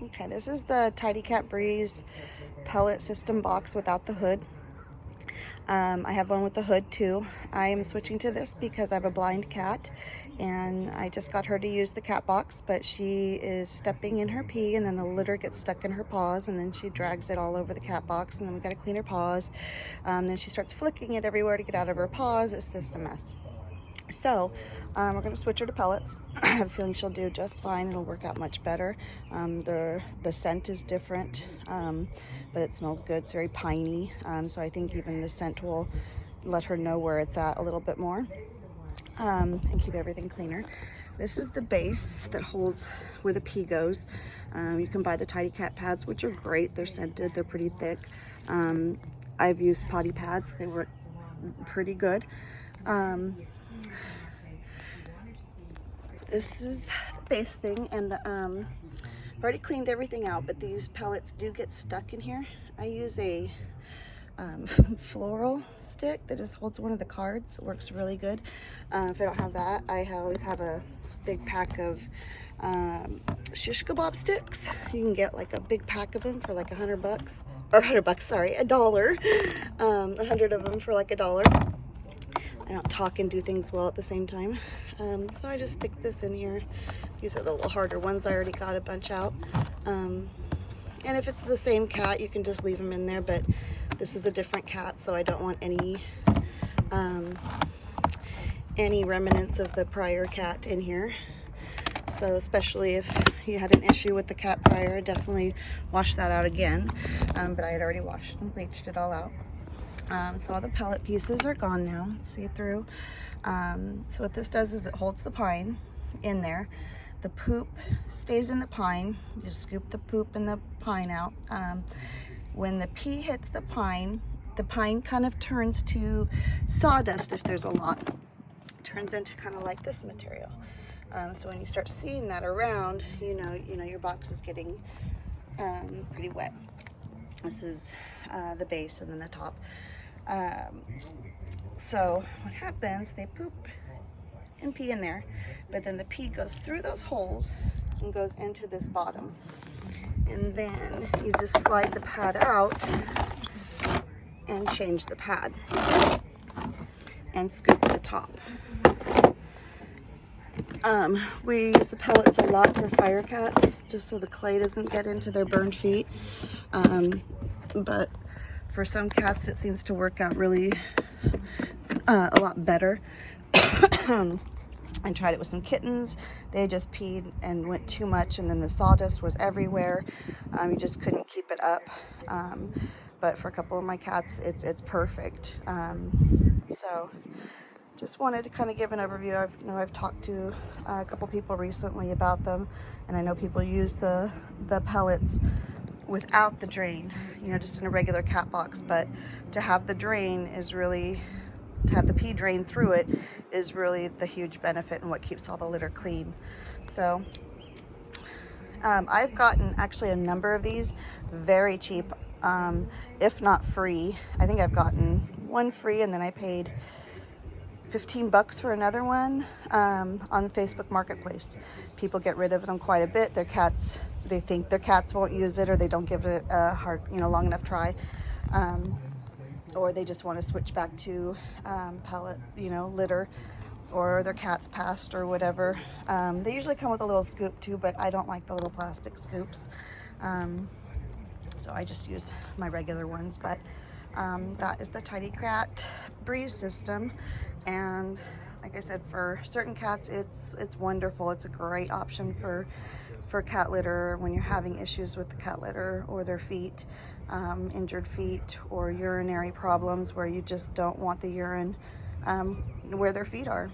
Okay, this is the Tidy Cat Breeze pellet system box without the hood. I have one with the hood too. I am switching to this because I have a blind cat and I just got her to use the cat box, but she is stepping in her pee and then the litter gets stuck in her paws and then she drags it all over the cat box and then we got to clean her paws. Then she starts flicking it everywhere to get out of her paws. It's just a mess. So we're going to switch her to pellets. I have a feeling she'll do just fine. It'll work out much better. The scent is different, but it smells good. It's very piney, so I think even the scent will let her know where it's at a little bit more, and keep everything cleaner. This is the base that holds where the pee goes. You can buy the Tidy Cat pads, which are great. They're scented. They're pretty thick. I've used potty pads. They work pretty good. This is the base thing, and I've already cleaned everything out, but these pellets do get stuck in here. I use a floral stick that just holds one of the cards. It works really good. If I don't have that, I always have a big pack of shish kebab sticks. You can get like a big pack of them for like $100, or $100, sorry, $1. 100 of them for like $1. I don't talk and do things well at the same time. So I just stick this in here. These are the little harder ones. I already got a bunch out. And if it's the same cat, you can just leave them in there, but this is a different cat, so I don't want any remnants of the prior cat in here. So especially if you had an issue with the cat prior, definitely wash that out again. But I had already washed and bleached it all out. So all the pellet pieces are gone now. See through. So what this does is it holds the pine in there. The poop stays in the pine. You just scoop the poop and the pine out. When the pee hits the pine kind of turns to sawdust if there's a lot. It turns into kind of like this material. So when you start seeing that around, you know your box is getting pretty wet. This is the base and then the top. So what happens, they poop and pee in there, but then the pee goes through those holes and goes into this bottom. And then you just slide the pad out and change the pad and scoop the top. We use the pellets a lot for fire cats, just so the clay doesn't get into their burned feet. But for some cats, it seems to work out really a lot better. I tried it with some kittens. They just peed and went too much, and then the sawdust was everywhere. You just couldn't keep it up. But for a couple of my cats, it's perfect. So just wanted to kind of give an overview. I've talked to a couple people recently about them, and I know people use the pellets without the drain, just in a regular cat box, but to have the drain is really, to have the pee drain through it is really the huge benefit and what keeps all the litter clean. So I've gotten actually a number of these very cheap, if not free. I think I've gotten one free, and then I paid $15 for another one on Facebook Marketplace. People get rid of them quite a bit. Their cats, they think their cats won't use it, or they don't give it a hard, long enough try, or they just want to switch back to pellet, litter, or their cat's passed or whatever. They usually come with a little scoop too, but I don't like the little plastic scoops, so I just use my regular ones. But that is the Tidy Cat Breeze system, and like I said, for certain cats it's wonderful. It's a great option for cat litter when you're having issues with the cat litter or their feet, injured feet, or urinary problems where you just don't want the urine where their feet are.